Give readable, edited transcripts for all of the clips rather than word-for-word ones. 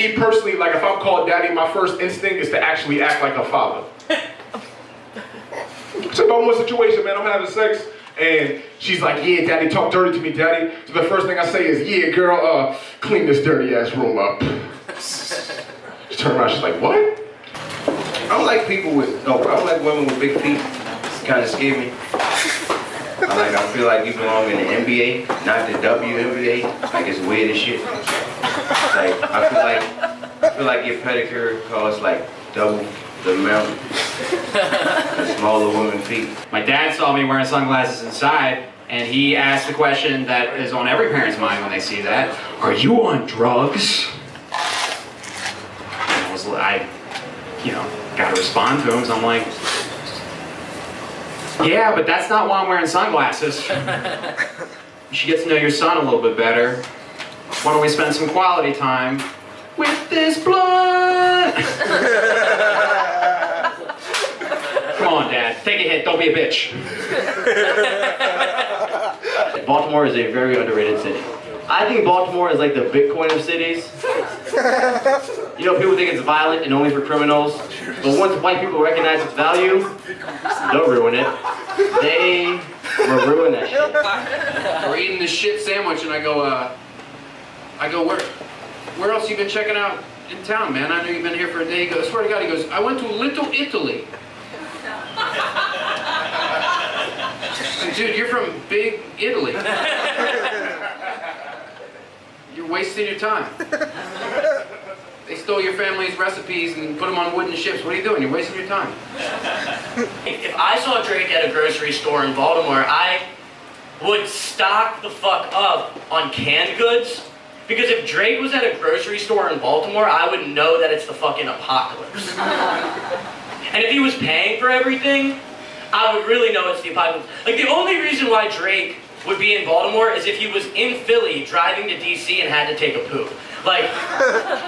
me personally, like if I'm called daddy, my first instinct is to actually act like a father. It's a normal situation, man. I'm having sex, and she's like, yeah, daddy, talk dirty to me, daddy. So the first thing I say is, yeah, girl, clean this dirty ass room up. She turned around, she's like, what? I don't like people with, no, I don't like women with big feet. It's kind of scary me. I feel like you belong in the NBA, not the WNBA. Like it's weird as shit. Like I feel like your pedicure costs like double the amount. The smaller women's feet. My dad saw me wearing sunglasses inside, and he asked the question that is on every parent's mind when they see that: are you on drugs? And I gotta respond to him. So I'm like, yeah, but that's not why I'm wearing sunglasses. You should get to know your son a little bit better. Why don't we spend some quality time with this blunt? Come on, Dad. Take a hit. Don't be a bitch. Baltimore is a very underrated city. I think Baltimore is like the Bitcoin of cities. You know, people think it's violent and only for criminals. But once white people recognize its value, they'll ruin it. They will ruin that shit. We're eating this shit sandwich, and I go, where else you been checking out in town, man? I know you've been here for a day. He goes, I swear to God, he goes, I went to Little Italy. Like, dude, you're from Big Italy. You're wasting your time. They stole your family's recipes and put them on wooden ships. What are you doing? You're wasting your time. If I saw Drake at a grocery store in Baltimore, I would stock the fuck up on canned goods. Because if Drake was at a grocery store in Baltimore, I would know that it's the fucking apocalypse. And if he was paying for everything, I would really know it's the apocalypse. Like, the only reason why Drake would be in Baltimore is if he was in Philly driving to DC and had to take a poop. Like,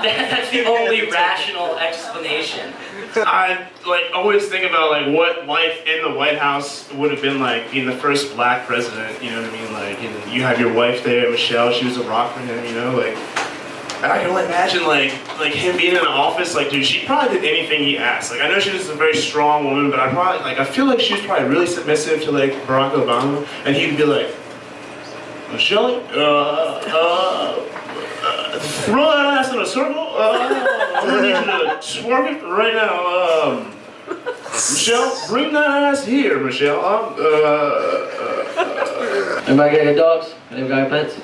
that's the only rational explanation. I always think about what life in the White House would have been like being the first black president, you know what I mean? You have your wife there, Michelle, she was a rock for him, and I can only imagine him being in the office, dude, she probably did anything he asked. I know she was a very strong woman, but I feel like she was probably really submissive to Barack Obama, and he'd be like, Michelle, throw that ass in a circle. I'm gonna need you to twerk it right now. Michelle, bring that ass here, Michelle. Anybody got any dogs? Anybody got pets?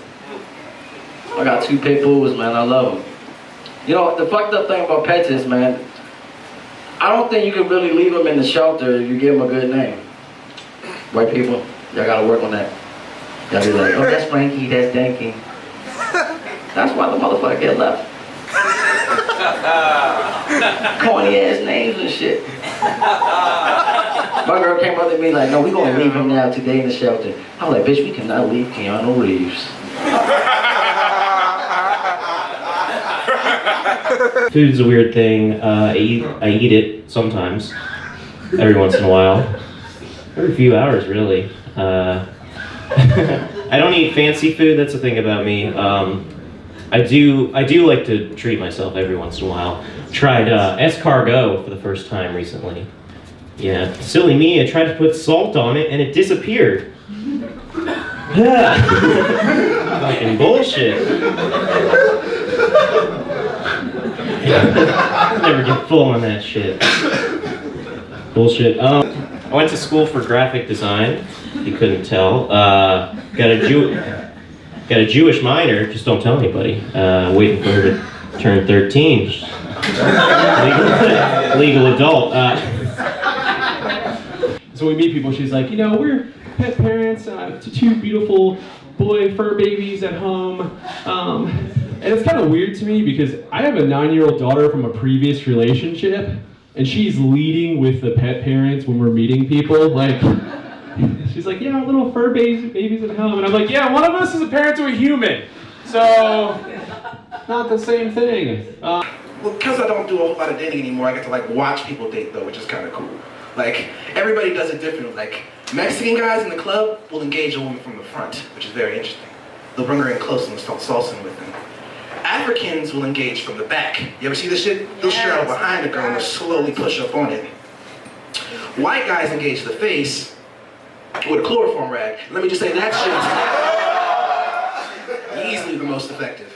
I got 2 pit bulls, man. I love them. You know, the fucked up thing about pets is, man, I don't think you can really leave them in the shelter if you give them a good name. White people, y'all gotta work on that. Y'all be like, oh, that's Frankie, that's Danky. That's why the motherfucker get left. Corny ass names and shit. My girl came up to me like, no, we gonna leave him now today in the shelter. I was like, bitch, we cannot leave Keanu Reeves. Food's a weird thing. I eat it sometimes, every once in a while. Every few hours, really. I don't eat fancy food, that's the thing about me. I do like to treat myself every once in a while. Tried escargot for the first time recently. Yeah, silly me, I tried to put salt on it and it disappeared. Fucking bullshit. Never get full on that shit. Bullshit. I went to school for graphic design, if you couldn't tell. Got a Jewish minor, just don't tell anybody. Waiting for her to turn 13. Legal adult. So when we meet people, she's like, we're pet parents to 2 beautiful boy fur babies at home. And it's kind of weird to me because I have a 9-year-old daughter from a previous relationship, and she's leading with the pet parents when we're meeting people. She's like, yeah, little fur babies at home. And I'm like, yeah, one of us is a parent to a human. So, not the same thing. Well, because I don't do a whole lot of dating anymore, I get to watch people date though, which is kind of cool. Everybody does it differently. Mexican guys in the club will engage a woman from the front, which is very interesting. They'll bring her in close and start salsing with them. Africans will engage from the back. You ever see this shit? They'll straddle behind the girl and slowly push up on it. White guys engage the face with a chloroform rag. Let me just say that shit's easily the most effective.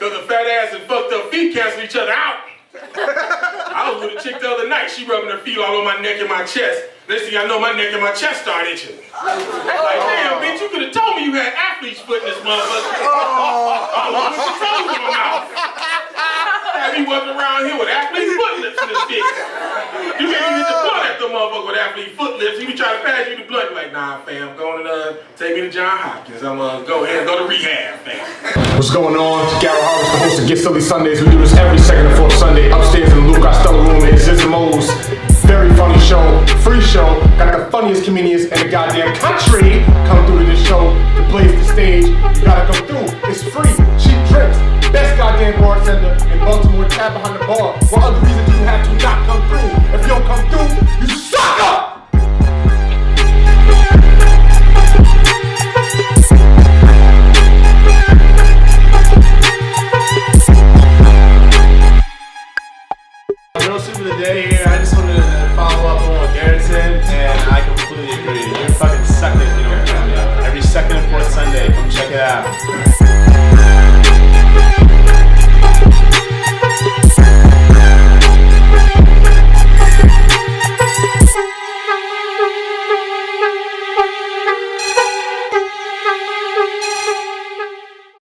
Cause the fat ass and fucked up feet cancel each other out. I was with a chick the other night, she rubbing her feet all on my neck and my chest. Next thing I know, my neck and my chest started itching. Like, damn, bitch, you could have told me you had athlete's foot in this motherfucker. I was with your toes in my mouth. Have me walking around here with athlete's foot lips in this bitch. You can't even get the blunt at the motherfucker with athlete foot lips. He be trying to pass you the blunt. Like, nah, fam, go on and take me to John Hopkins. I'm gonna go ahead and go to rehab, fam. What's going on? Garrett Harris, the host of Get Silly Sundays. We do this every second and fourth Sunday upstairs in the Luke Costello room at Zissimos. Very funny show, free show. Got the funniest comedians in the goddamn country come through to this show to blaze the stage. You gotta come through. It's free, cheap drinks. Best goddamn bartender in Baltimore, tab behind the bar. What other reason do you have to not come through? If you don't come through, you suck up! Real soup of the day here. I just wanted to follow up on what Garrett said, and I completely agree. You're fucking sucking, you know. Every second and fourth Sunday, come check it out.